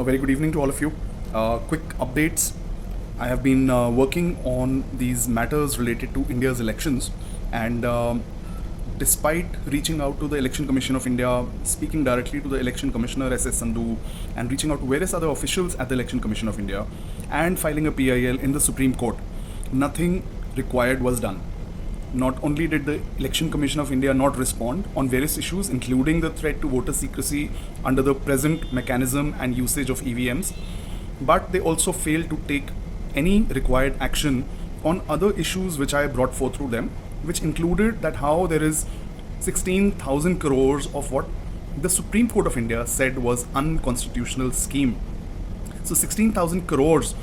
A very good evening to all of you. Quick updates. I have been working on these matters related to India's elections, and despite reaching out to the Election Commission of India, speaking directly to the Election Commissioner S.S. Sandhu, and reaching out to various other officials at the Election Commission of India, and filing a PIL in the Supreme Court, nothing required was done. Not only did the Election Commission of India not respond on various issues, including the threat to voter secrecy under the present mechanism and usage of EVMs, but they also failed to take any required action on other issues which I brought forth through them, which included that how there is 16,000 crores of what the Supreme Court of India said was unconstitutional scheme. So 16,000 crores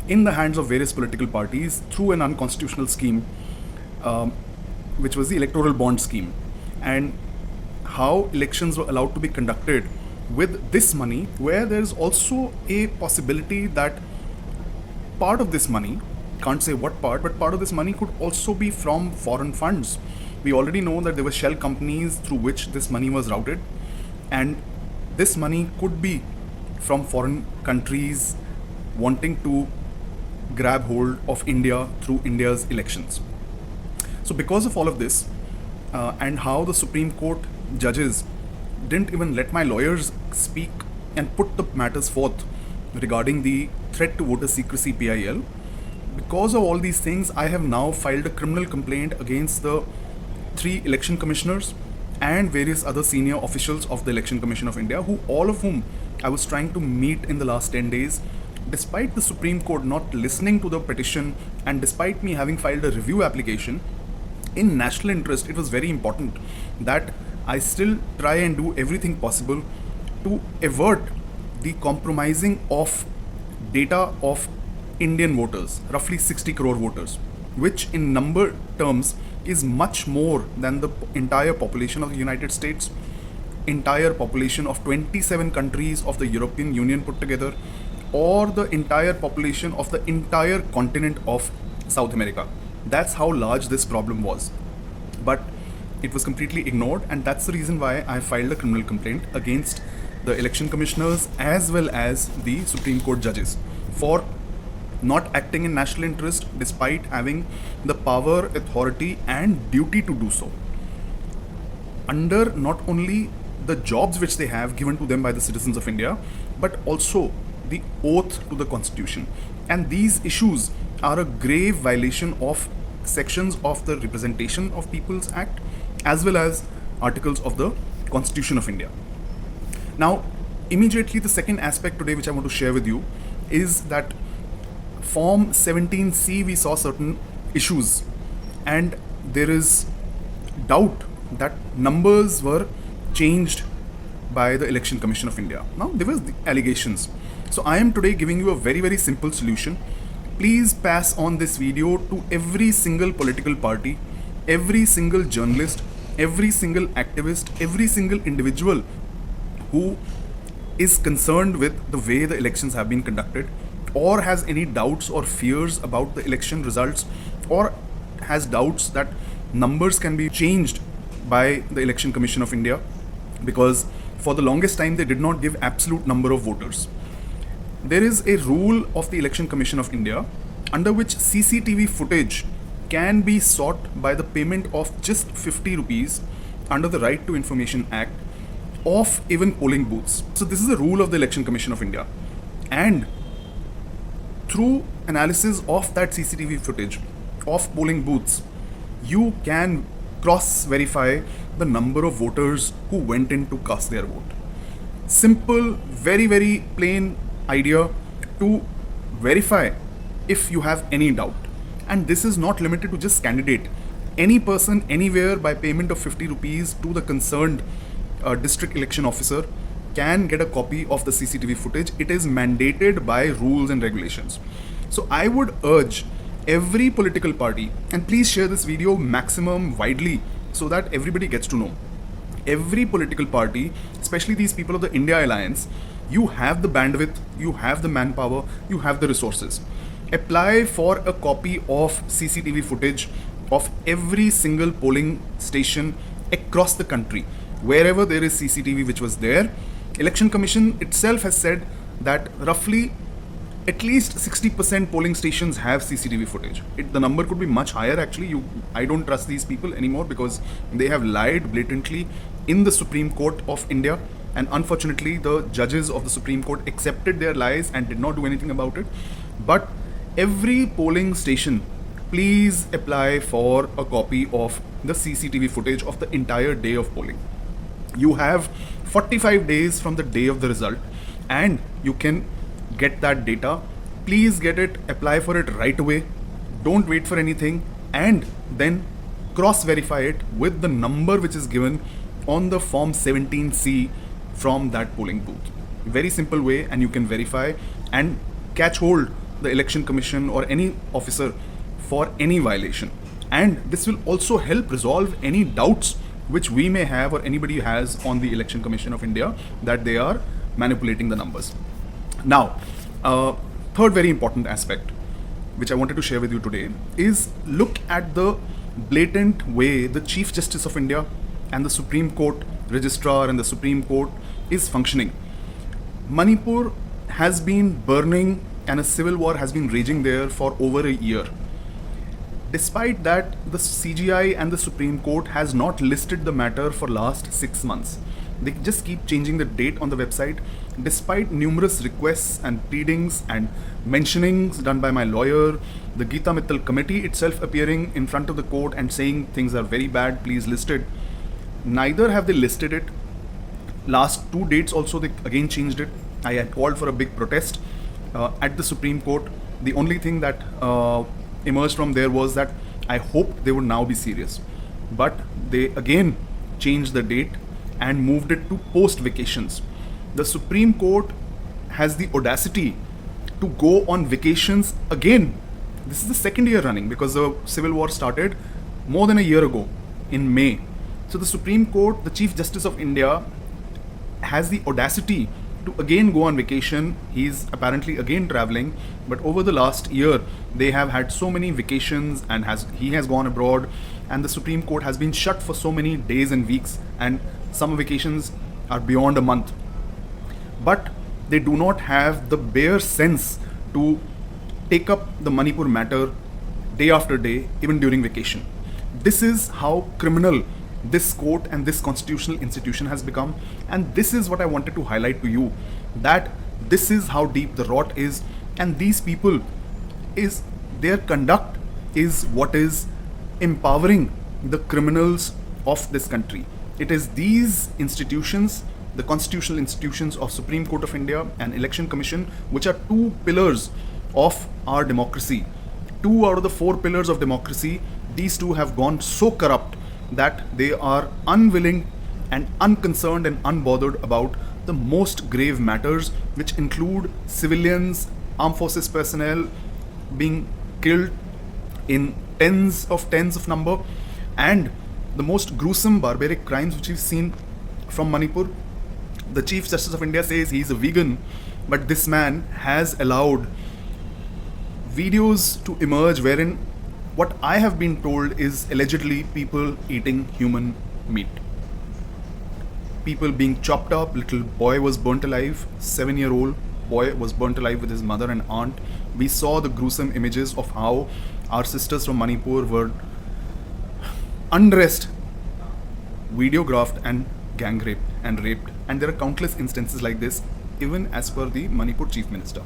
in the hands of various political parties through an unconstitutional scheme, which was the electoral bond scheme, and how elections were allowed to be conducted with this money, where there is also a possibility that part of this money, can't say what part, but part of this money could also be from foreign funds. We already know that there were shell companies through which this money was routed, and this money could be from foreign countries wanting to grab hold of India through India's elections. So because of all of this, and how the Supreme Court judges didn't even let my lawyers speak and put the matters forth regarding the threat to voter secrecy PIL, because of all these things, I have now filed a criminal complaint against the 3 election commissioners and various other senior officials of the Election Commission of India, all of whom I was trying to meet in the last 10 days. Despite the Supreme Court not listening to the petition, and despite me having filed a review application, in national interest, it was very important that I still try and do everything possible to avert the compromising of data of Indian voters, roughly 60 crore voters, which in number terms is much more than the entire population of the United States, entire population of 27 countries of the European Union put together, or the entire population of the entire continent of South America. That's how large this problem was. But it was completely ignored, and that's the reason why I filed a criminal complaint against the election commissioners as well as the Supreme Court judges for not acting in national interest despite having the power, authority, and duty to do so, under not only the jobs which they have given to them by the citizens of India, but also the oath to the Constitution. And these issues are a grave violation of sections of the Representation of People's Act as well as articles of the Constitution of India. Now, immediately the second aspect today which I want to share with you is that Form 17C, we saw certain issues, and there is doubt that numbers were changed by the Election Commission of India. Now, there were the allegations. So I am today giving you a very, very simple solution. Please pass on this video to every single political party, every single journalist, every single activist, every single individual who is concerned with the way the elections have been conducted, or has any doubts or fears about the election results, or has doubts that numbers can be changed by the Election Commission of India, because for the longest time they did not give absolute number of voters. There is a rule of the Election Commission of India under which CCTV footage can be sought by the payment of just 50 rupees under the Right to Information Act of even polling booths. So this is a rule of the Election Commission of India, and through analysis of that CCTV footage of polling booths, you can cross-verify the number of voters who went in to cast their vote. Simple, very, very plain idea to verify if you have any doubt. And this is not limited to just candidate. Any person, anywhere, by payment of 50 rupees to the concerned district election officer can get a copy of the CCTV footage. It is mandated by rules and regulations. So I would urge every political party, and please share this video maximum widely so that everybody gets to know. Every political party, especially these people of the India Alliance, you have the bandwidth, you have the manpower, you have the resources. Apply for a copy of CCTV footage of every single polling station across the country. Wherever there is CCTV which was there, Election Commission itself has said that roughly at least 60% polling stations have CCTV footage. The number could be much higher actually. I don't trust these people anymore because they have lied blatantly in the Supreme Court of India, and unfortunately the judges of the Supreme Court accepted their lies and did not do anything about it. But every polling station, please apply for a copy of the CCTV footage of the entire day of polling. You have 45 days from the day of the result and you can get that data. Please get it, apply for it right away. Don't wait for anything, and then cross verify it with the number which is given on the form 17C from that polling booth. Very simple way, and you can verify and catch hold the election commission or any officer for any violation. And this will also help resolve any doubts which we may have or anybody has on the Election Commission of India that they are manipulating the numbers. Now, third very important aspect which I wanted to share with you today is look at the blatant way the Chief Justice of India and the Supreme Court Registrar and the Supreme Court is functioning. Manipur has been burning and a civil war has been raging there for over a year. Despite that, the CGI and the Supreme Court has not listed the matter for last 6 months. They just keep changing the date on the website despite numerous requests and pleadings and mentionings done by my lawyer, the Geeta Mittal committee itself appearing in front of the court and saying things are very bad, please list it. Neither have they listed it. Last 2 dates also they again changed it. I had called for a big protest at the Supreme Court. The only thing that emerged from there was that I hoped they would now be serious. But they again changed the date and moved it to post vacations. The Supreme Court has the audacity to go on vacations again. This is the second year running because the civil war started more than a year ago in May. So the Supreme Court, the Chief Justice of India, has the audacity to again go on vacation. He's apparently again traveling, but over the last year they have had so many vacations and he has gone abroad, and the Supreme Court has been shut for so many days and weeks, and summer vacations are beyond a month. But they do not have the bare sense to take up the Manipur matter day after day, even during vacation. This is how criminal this court and this constitutional institution has become, and this is what I wanted to highlight to you, that this is how deep the rot is, and these people is their conduct is what is empowering the criminals of this country. It is these institutions, the constitutional institutions of Supreme Court of India and Election Commission, which are 2 pillars of our democracy. 2 out of the 4 pillars of democracy, these 2 have gone so corrupt that they are unwilling and unconcerned and unbothered about the most grave matters, which include civilians, armed forces personnel being killed in tens of number, and the most gruesome barbaric crimes which we've seen from Manipur. The Chief Justice of India says he's a vegan, but this man has allowed videos to emerge wherein what I have been told is allegedly people eating human meat. People being chopped up. Little boy was burnt alive. 7-year-old boy was burnt alive with his mother and aunt. We saw the gruesome images of how our sisters from Manipur were undressed, videographed and gang raped and raped. And there are countless instances like this, even as per the Manipur Chief Minister.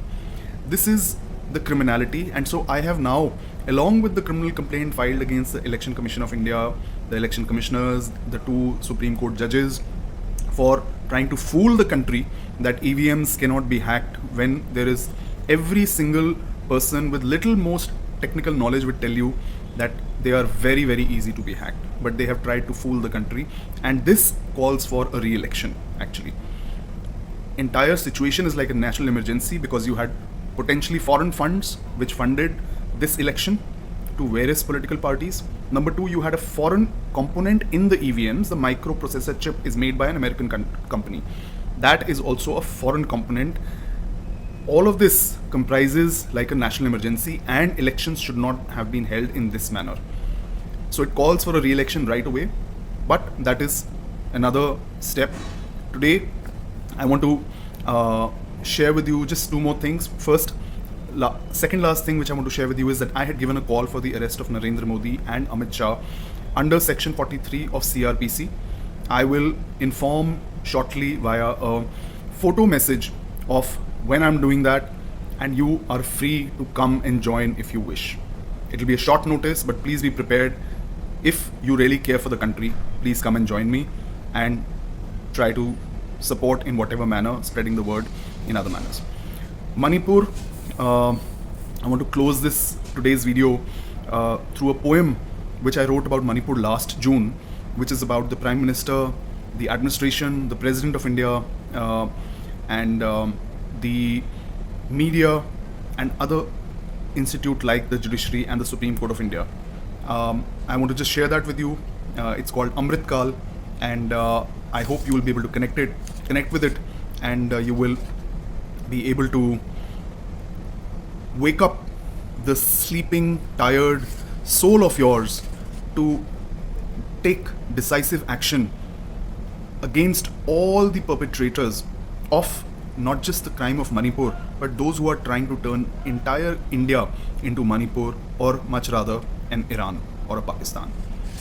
This is the criminality, and so I have now, along with the criminal complaint filed against the Election Commission of India, the election commissioners, the 2 Supreme Court judges, for trying to fool the country that EVMs cannot be hacked, when there is every single person with little most technical knowledge would tell you that they are very, very easy to be hacked. But they have tried to fool the country, and this calls for a re-election actually. Entire situation is like a national emergency because you had potentially foreign funds which funded this election to various political parties. Number 2, you had a foreign component in the EVMs. The microprocessor chip is made by an American company. That is also a foreign component. All of this comprises like a national emergency, and elections should not have been held in this manner. So it calls for a re-election right away, but that is another step. Today, I want to share with you just two more things. First, second last thing which I want to share with you is that I had given a call for the arrest of Narendra Modi and Amit Shah under Section 43 of CRPC. I will inform shortly via a photo message of when I'm doing that, and you are free to come and join if you wish. It will be a short notice, but please be prepared. If you really care for the country, please come and join me and try to support in whatever manner, spreading the word in other manners. Manipur, I want to close today's video through a poem which I wrote about Manipur last June, which is about the Prime Minister, the administration, the President of India, and the media and other institute like the judiciary and the Supreme Court of India. I want to just share that with you. It's called Amrit Kal, and I hope you will be able to connect with it, and you will be able to wake up the sleeping, tired soul of yours to take decisive action against all the perpetrators of not just the crime of Manipur, but those who are trying to turn entire India into Manipur, or much rather an Iran or a Pakistan.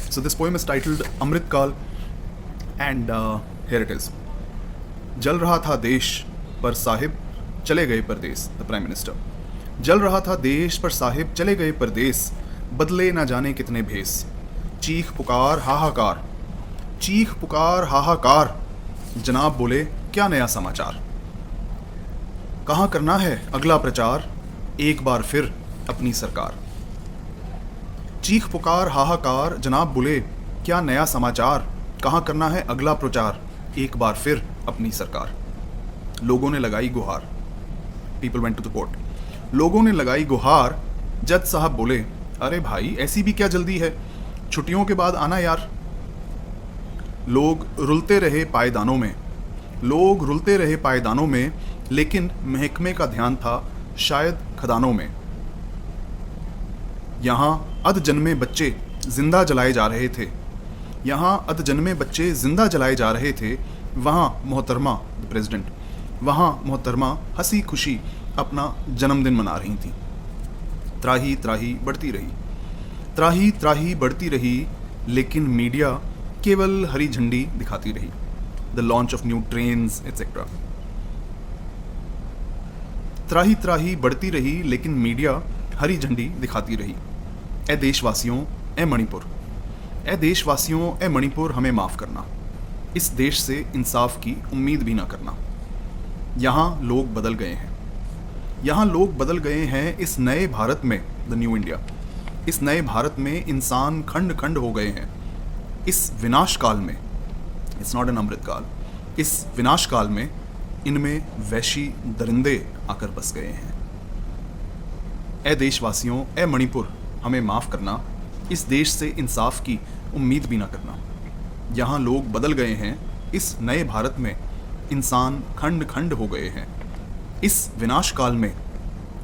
So this poem is titled Amrit Kal, and here it is. जल रहा था देश पर साहिब चले गए परदेस. The Prime Minister. जल रहा था देश पर साहिब चले गए परदेस, बदले ना जाने कितने भेस. चीख पुकार हाहाकार, चीख पुकार हाहाकार, जनाब बोले क्या नया समाचार. कहाँ करना है अगला प्रचार, एक बार फिर अपनी सरकार. चीख पुकार हाहाकार, जनाब बोले क्या नया समाचार. कहाँ करना है अगला प्रचार, एक बार फिर अपनी सरकार. लोगों ने लगाई गुहार. People went to the court. लोगों ने लगाई गुहार. जज साहब बोले अरे भाई ऐसी भी क्या जल्दी है, छुट्टियों के बाद आना यार. लोग रुलते रहे पायदानों में, लोग रुलते रहे पायदानों में, लेकिन महकमे का ध्यान था शायद खदानों में. यहाँ अध जन्मे बच्चे जिंदा जलाए जा रहे थे, यहाँ अध जन्मे बच्चे जिंदा जलाए जा रहे थे. वहाँ मोहतरमा द प्रेसिडेंट, वहाँ मोहतरमा हंसी खुशी अपना जन्मदिन मना रही थी. त्राही त्राही बढ़ती रही, त्राही त्राही बढ़ती रही, लेकिन मीडिया केवल हरी झंडी दिखाती रही. The launch of new trains etcetera. त्राही त्राही बढ़ती रही, लेकिन मीडिया हरी झंडी दिखाती रही. ए देशवासियों ए मणिपुर, ए देशवासियों ए मणिपुर हमें माफ़ करना. इस देश से इंसाफ की उम्मीद भी ना करना. यहाँ लोग बदल गए हैं, यहाँ लोग बदल गए हैं. इस नए भारत में, द न्यू इंडिया, इस नए भारत में इंसान खंड खंड हो गए हैं. इस विनाश काल में, इट्स नॉट एन अमृत काल, इस विनाश काल में इनमें वैशी दरिंदे आकर बस गए हैं. ए देशवासियों ए मणिपुर हमें माफ़ करना. इस देश से इंसाफ की उम्मीद भी ना करना. यहाँ लोग बदल गए हैं. इस नए भारत में इंसान खंड खंड हो गए हैं. इस विनाश काल में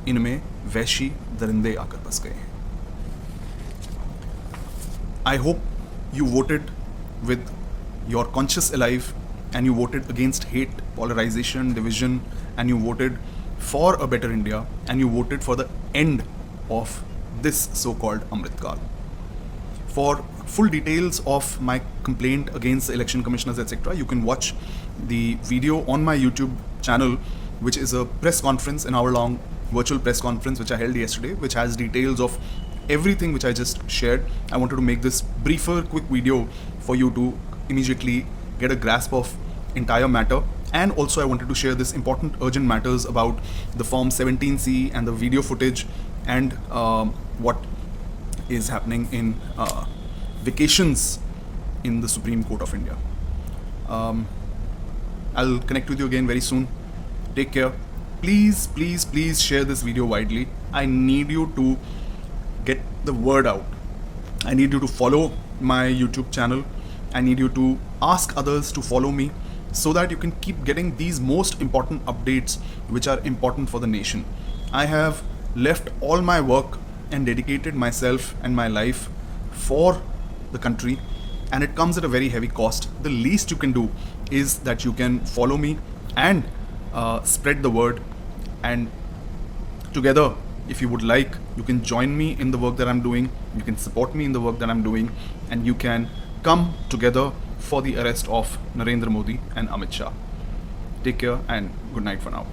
इनमें वैशी दरिंदे आकर बस गए हैं. I hope you voted with your conscience alive, and you voted against hate, polarization, division, and you voted for a better India, and you voted for the end of this so-called Amrit Kal. For full details of my complaint against the election commissioners, etc., you can watch the video on my YouTube channel, which is a press conference, an hour-long virtual press conference which I held yesterday, which has details of everything which I just shared. I wanted to make this briefer, quick video for you to immediately get a grasp of entire matter. And also I wanted to share this important urgent matters about the Form 17C and the video footage, and what is happening in vacations in the Supreme Court of India. I'll connect with you again very soon. Take care. Please, please, please share this video widely. I need you to get the word out. I need you to follow my YouTube channel. I need you to ask others to follow me, so that you can keep getting these most important updates which are important for the nation. I have left all my work and dedicated myself and my life for the country, and it comes at a very heavy cost. The least you can do is that you can follow me and spread the word, and together, if you would like, you can join me in the work that I'm doing, you can support me in the work that I'm doing, and you can come together for the arrest of Narendra Modi and Amit Shah. Take care and good night for now.